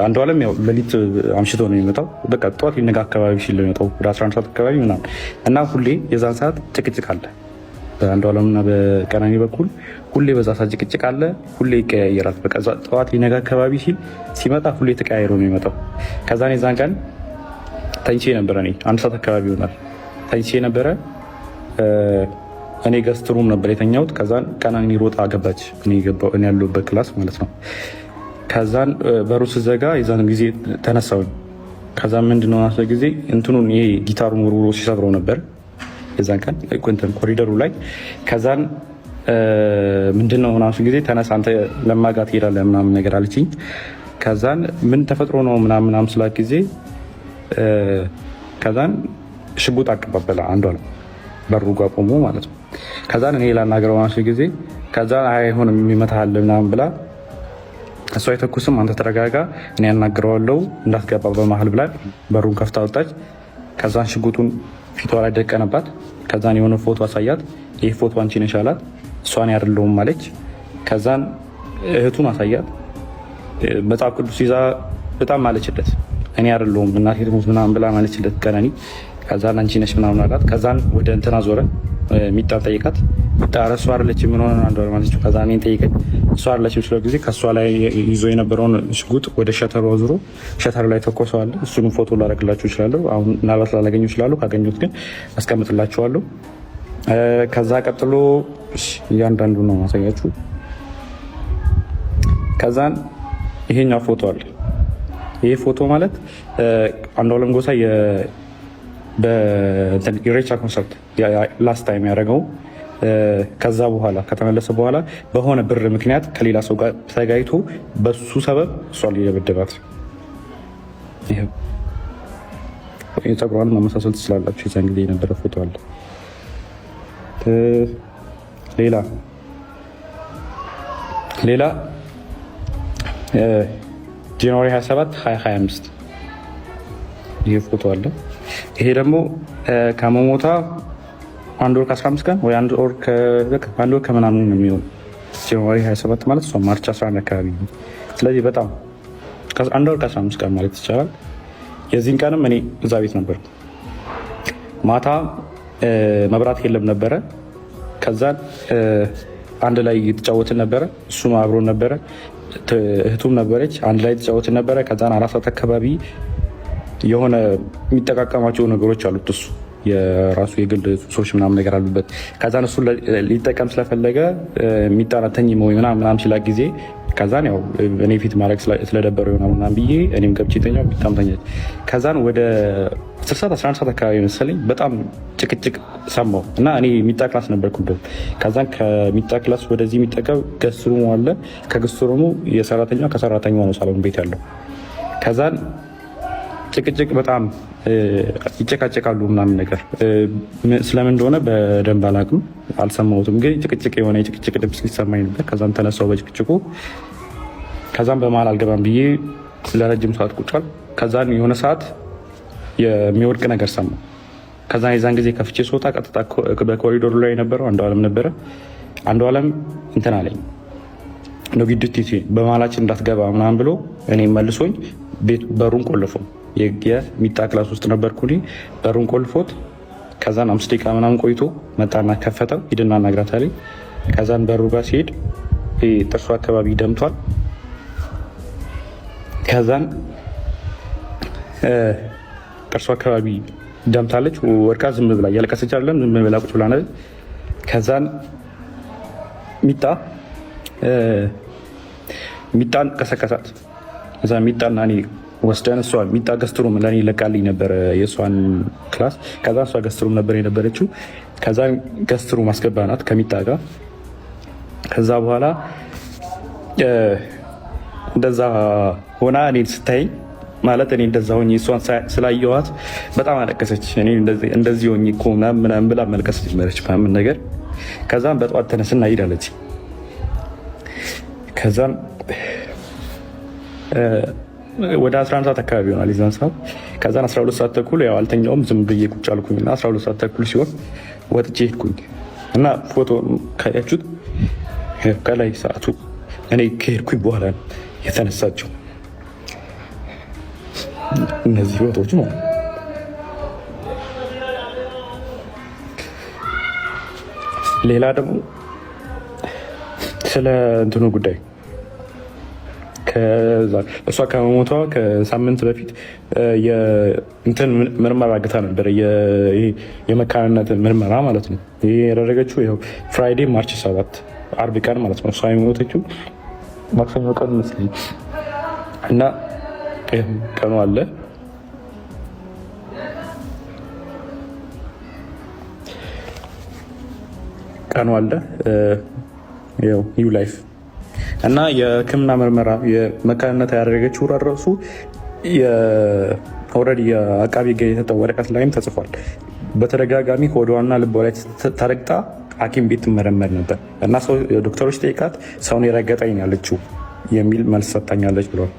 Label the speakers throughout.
Speaker 1: አንዱ አለም ያው ሌሊት አምሽቶ ነው የሚመጣው። በቃ ጠዋት ሊነጋ አካባቢ ሲል ነው የሚመጣው ወደ 11 ሰዓት አካባቢ ምናምን እና ሁሌ የዛን ሰዓት ጭቅጭቅ አለ በአንዱ አለምና በቀናኒ በኩል ሁሌ በዛ ሰዓት ጭቅጭቅ አለ። ሁሌ ይቀያየራል። በቃ ጠዋት ሊነጋ አካባቢ ሲል ሲመጣ ሁሌ ተቀያይሮ ነው የሚመጣው። ከዛ የዛን ቀን ተኝቼ ነበረ። እኔ 1 ሰዓት አካባቢ ይሆናል ተኝቼ ነበረ። እኔ ገስት ሩም ነበር የተኛሁት። ከዛን ቀናኒ ሮጣ ገባች። እኔ ያለሁበት ክላስ ማለት ነው። ከዛን በሩ ስዘጋ የዛን ጊዜ ተነሳሁኝ። ከዛን ምንድነው አሰ ጊዜ እንትኑን ይሄ ጊታሩን ወርውሮ ሲሰብረው ነበር የዛን ቀን ኮሪደሩ ላይ። ከዛን ምንድነው ናሱ ጊዜ ተነሳ አንተ ለማጋት ትሄዳለህ ምናምን ነገር አለችኝ። ከዛን ምን ተፈጥሮ ነው ምናምን ስላት ጊዜ ከዛን ሽጉጥ አቀባበለ አንዱ አለ በሩ ጋር ቆሞ ማለት ነው። ከዛን እኔ ላናገረው ናሱ ጊዜ ከዛን አይሆንም የሚመታሃል ምናምን ብላ እሷ አይተኩስም አንተ ተረጋጋ እኔ ያናግረዋለሁ እንዳትገባ በመሀል ብላ በሩን ከፍታ ወጣች። ከዛን ሽጉጡን ፊቷ ላይ ደቀነባት። ከዛን የሆነ ፎቶ አሳያት። ይህ ፎቶ አንቺ ነሽ አላት። እሷን አይደለሁም አለች። ከዛን እህቱን አሳያት። መጽሐፍ ቅዱስ ይዛ በጣም ማለችለት። እኔ አይደለሁም እናቴ ትሙት ምናምን ብላ ማለችለት ቀነኒ። ከዛን አንቺ ነሽ ምናምን አላት። ከዛን ወደ እንትና ዞረ ሚጣ ጠይቃት። ሚጣ እሷ አይደለችም ምን ሆነ አንዷ ማለት ነው። ከዛን እኔን ጠይቀኝ እሷ አይደለችም ስለ ጊዜ ከሷ ላይ ይዞ የነበረውን ሽጉጥ ወደ ሸተሩ አዙሮ ሸተሩ ላይ ተኮሰዋል። እሱንም ፎቶ ላደርግላችሁ እችላለሁ። አሁን ምናልባት ላላገኘው እችላለሁ። ካገኘሁት ግን አስቀምጥላችኋለሁ። ከዛ ቀጥሎ እያንዳንዱ ነው ማሳያችሁ። ከዛን ይሄኛው ፎቶ አለ። ይሄ ፎቶ ማለት አንዱዓለም ጎሳ በኢሬቻ ኮንሰርት ላስት ታይም ያደረገው ከዛ በኋላ ከተመለሰ በኋላ በሆነ ብር ምክንያት ከሌላ ሰው ጋር ተጋይቶ በሱ ሰበብ እሷን ሊደበደባት። ይሄ ፀጉሯን ማመሳሰል ትችላላችሁ። የዛን ጊዜ የነበረ ፎቶ አለ። ሌላ ጃንዋሪ 27 2025 ይሄ ፎቶ አለ። ይሄ ደግሞ ከመሞታ 1 ወር ከ15 ቀን ወይ 1 ወር ከምናምን ነው የሚሆን። ጃንዋሪ 27 ማለት እሷ ማርች 11 አካባቢ ነው። ስለዚህ በጣም 1 ወር ከ15 ቀን ማለት ይቻላል። የዚህን ቀንም እኔ እዛ ቤት ነበርኩ። ማታ መብራት የለም ነበረ። ከዛን አንድ ላይ እየተጫወትን ነበረ። እሱም አብሮን ነበረ። እህቱም ነበረች። አንድ ላይ የተጫወትን ነበረ። ከዛን 4 ሰዓት አካባቢ የሆነ የሚጠቃቀማቸው ነገሮች አሉት። እሱ የራሱ የግል ሱሶች ምናምን ነገር አሉበት። ከዛን እሱ ሊጠቀም ስለፈለገ የሚጣናተኝ ወይ ምናምን ሲላ ጊዜ ከዛን ያው እኔ ፊት ማድረግ ስለደበረው ይሆናል ምናምን ብዬ እኔም ገብቼ ተኛው። በጣም ተኛች። ከዛን ወደ 10 ሰዓት 11 ሰዓት አካባቢ መሰለኝ በጣም ጭቅጭቅ ሰማሁ እና እኔ ሚጣ ክላስ ነበርኩበት። ከዛን ከሚጣ ክላስ ወደዚህ የሚጠቀም ገስሩሙ አለ። ከገስሩሙ የሰራተኛው ከሰራተኛው ነው ሳሎን ቤት ያለው። ከዛን ጭቅጭቅ በጣም ይጨቃጨቃሉ ምናምን ነገር ስለምን እንደሆነ በደንብ አላውቅም፣ አልሰማሁትም። ግን ጭቅጭቅ የሆነ የጭቅጭቅ ድምፅ ሊሰማኝ ነበር። ከዛም ተነሳው በጭቅጭቁ። ከዛም በመሀል አልገባም ብዬ ለረጅም ሰዓት ቁጫል። ከዛን የሆነ ሰዓት የሚወድቅ ነገር ሰማሁ። ከዛን የዛን ጊዜ ከፍቼ ስወጣ ቀጥታ በኮሪዶሩ ላይ የነበረው አንዱዓለም ነበረ። አንዱዓለም እንትን አለኝ ነው ግድት በመሀላችን እንዳትገባ ምናምን ብሎ እኔ መልሶኝ በሩን ቆልፎ የሚጣ ክላስ ውስጥ ነበርኩ። በሩን ቆልፎት ከዛን 5 ደቂቃ ምናምን ቆይቶ መጣና ከፈተው። ሂድና ናግራት አለኝ። ከዛን በሩ ጋር ሲሄድ ጥርሱ አካባቢ ደምቷል። ከዛን ጥርሱ አካባቢ ደምታለች። ወርቃ ዝም ብላ እያለቀሰች አይደለም፣ ዝም ብላ ቁጭ ብላ ነው። ከዛን ሚጣን ቀሰቀሳት። እዛ ሚጣና እኔ ወስደን እሷ ሚጣ ገስትሩም ለእኔ ለቃልኝ ነበረ የእሷን ክላስ። ከዛ እሷ ገስትሩም ነበር የነበረችው። ከዛ ገስትሩም አስገባናት ከሚጣ ጋር። ከዛ በኋላ እንደዛ ሆና እኔ ስታይኝ ማለት እኔ እንደዛ ሆኜ እሷን ስላየኋት በጣም አለቀሰች። እኔ እንደዚህ ሆኜ እኮ ምናምን ብላ መልቀስ ጀመረች ምናምን ነገር። ከዛም በጠዋት ተነስና ሂዳለች። ከዛም ወደ 11 ሰዓት አካባቢ ይሆናል የዛን ሰዓት። ከዛን 12 ሰዓት ተኩል ያው አልተኛውም፣ ዝም ብዬ ቁጭ አልኩኝና 12 ሰዓት ተኩል ሲሆን ወጥቼ ሄድኩኝ እና ፎቶ ካያችሁት ከላይ ሰዓቱ እኔ ከሄድኩኝ በኋላ የተነሳችው እነዚህ ህይወቶች ነው። ሌላ ደግሞ ስለ እንትኑ ጉዳይ እሷ ከመሞቷ ከሳምንት በፊት እንትን ምርመራ አግታ ነበር፣ የመካንነት ምርመራ ማለት ነው። ይህ ያደረገችው ይኸው ፍራይዴ ማርች 7 አርብ ቀን ማለት ነው። እሷ የሞተችው ማክሰኞ ቀን መስለኝ እና ቀኑ አለ ኒው ላይፍ እና የሕክምና ምርመራ የመካንነት ያደረገችው ራሱ ኦልሬዲ የአቃቢ ሕግ የሰጠው ወረቀት ላይም ተጽፏል። በተደጋጋሚ ሆዷና ልቧ ላይ ተረግጣ ሐኪም ቤት ትመረመር ነበር እና ዶክተሮች ጠይቃት ሰውን የረገጠኝ ያለችው የሚል መልስ ሰጥታኛለች ብለዋል።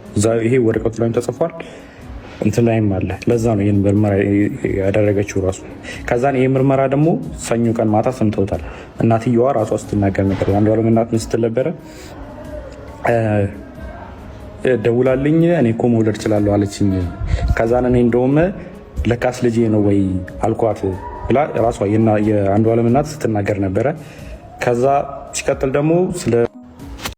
Speaker 1: ይሄ ወረቀቱ ላይም ተጽፏል፣ እንትን ላይም አለ። ለዛ ነው ይህን ምርመራ ያደረገችው ራሱ። ከዛን ይህ ምርመራ ደግሞ ሰኞ ቀን ማታ ሰምተውታል። እናትየዋ ራሷ ስትናገር ነበር። አንዷለም እናት ስትል ነበረ ደውላልኝ እኔ እኮ መውለድ እችላለሁ አለችኝ። ከዛን እኔ እንደውም ለካስ ልጄ ነው ወይ አልኳት ብላ ራሷ የአንዷለም እናት ስትናገር ነበረ። ከዛ ሲቀጥል ደግሞ ስለ